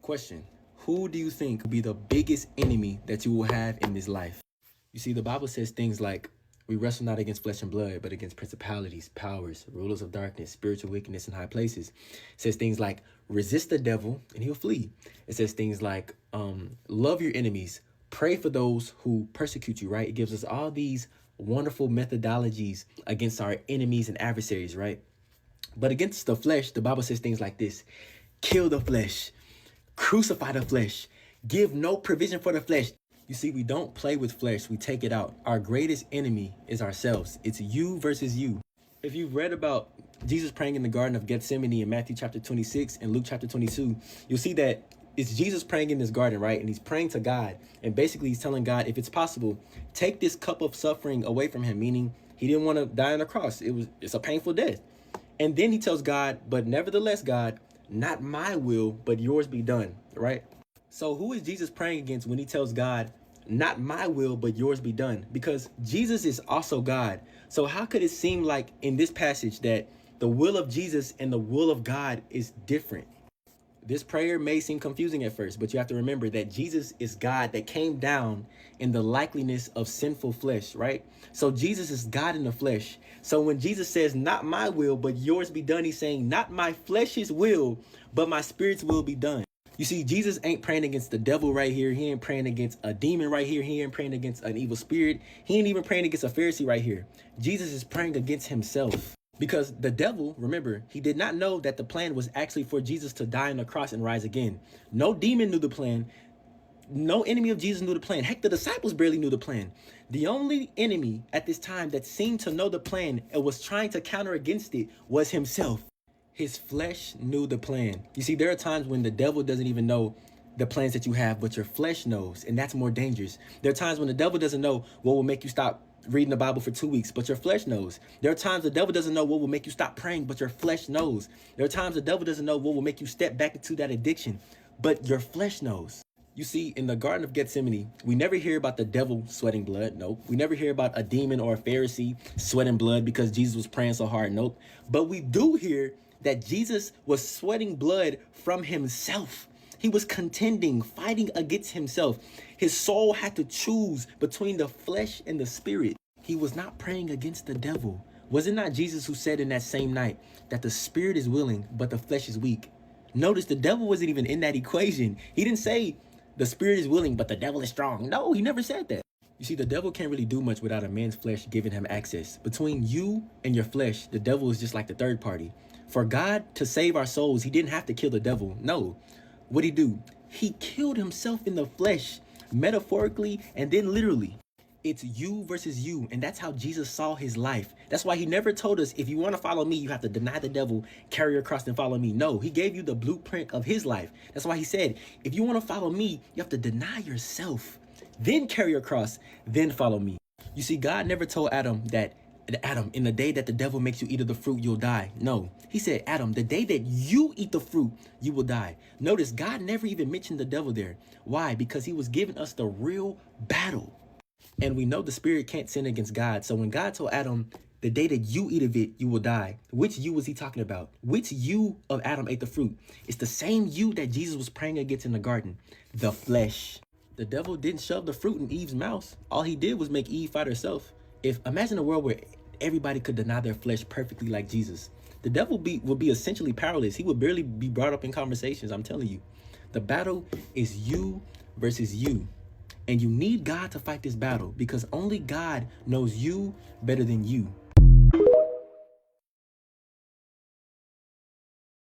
Question: who do you think will be the biggest enemy that you will have in this life? You see, the Bible says things like, we wrestle not against flesh and blood, but against principalities, powers, rulers of darkness, spiritual wickedness in high places. It says things like, resist the devil and he'll flee. It says things like, love your enemies, pray for those who persecute you, right? It gives us all these wonderful methodologies against our enemies and adversaries, right? But against the flesh, the Bible says things like this: kill the flesh, crucify the flesh, give no provision for the flesh. You see, we don't play with flesh, we take it out. Our greatest enemy is ourselves. It's you versus you. If you've read about Jesus praying in the Garden of Gethsemane in Matthew chapter 26 and Luke chapter 22, you'll see that it's Jesus praying in this garden, right? And he's praying to God. And basically he's telling God, if it's possible, take this cup of suffering away from him, meaning he didn't want to die on the cross. It's a painful death. And then he tells God, but nevertheless, God, not my will, but yours be done, right? So who is Jesus praying against when he tells God, not my will, but yours be done? Because Jesus is also God. So how could it seem like in this passage that the will of Jesus and the will of God is different? This prayer may seem confusing at first, but you have to remember that Jesus is God that came down in the likeness of sinful flesh, right? So Jesus is God in the flesh. So when Jesus says, not my will, but yours be done, he's saying, not my flesh's will, but my spirit's will be done. You see, Jesus ain't praying against the devil right here. He ain't praying against a demon right here. He ain't praying against an evil spirit. He ain't even praying against a Pharisee right here. Jesus is praying against himself. Because the devil, remember, he did not know that the plan was actually for Jesus to die on the cross and rise again. No demon knew the plan. No enemy of Jesus knew the plan. Heck, the disciples barely knew the plan. The only enemy at this time that seemed to know the plan and was trying to counter against it was himself. His flesh knew the plan. You see, there are times when the devil doesn't even know the plans that you have, but your flesh knows, and that's more dangerous. There are times when the devil doesn't know what will make you stop reading the Bible for 2 weeks, but your flesh knows. There are times the devil doesn't know what will make you stop praying, but your flesh knows. There are times the devil doesn't know what will make you step back into that addiction, but your flesh knows. You see, in the Garden of Gethsemane, we never hear about the devil sweating blood. Nope. We never hear about a demon or a Pharisee sweating blood because Jesus was praying so hard. Nope. But we do hear that Jesus was sweating blood from himself. He was contending, fighting against himself. His soul had to choose between the flesh and the spirit. He was not praying against the devil. Was it not Jesus who said in that same night that the spirit is willing, but the flesh is weak? Notice the devil wasn't even in that equation. He didn't say the spirit is willing, but the devil is strong. No, he never said that. You see, the devil can't really do much without a man's flesh giving him access. Between you and your flesh, the devil is just like the third party. For God to save our souls, he didn't have to kill the devil. No. What'd he do? He killed himself in the flesh, metaphorically and then literally. It's you versus you, and that's how Jesus saw his life. That's why he never told us, if you want to follow me, you have to deny the devil, carry your cross, and follow me. No, he gave you the blueprint of his life. That's why he said, if you want to follow me, you have to deny yourself, then carry your cross, then follow me. You see, God never told Adam that, Adam, in the day that the devil makes you eat of the fruit, you'll die. No, he said, Adam, the day that you eat the fruit, you will die. Notice God never even mentioned the devil there. Why? Because he was giving us the real battle. And we know the spirit can't sin against God. So when God told Adam, the day that you eat of it, you will die. Which you was he talking about? Which you of Adam ate the fruit? It's the same you that Jesus was praying against in the garden. The flesh. The devil didn't shove the fruit in Eve's mouth. All he did was make Eve fight herself. Imagine a world where everybody could deny their flesh perfectly like Jesus. The devil would be essentially powerless. He would barely be brought up in conversations. I'm telling you, the battle is you versus you. And you need God to fight this battle because only God knows you better than you.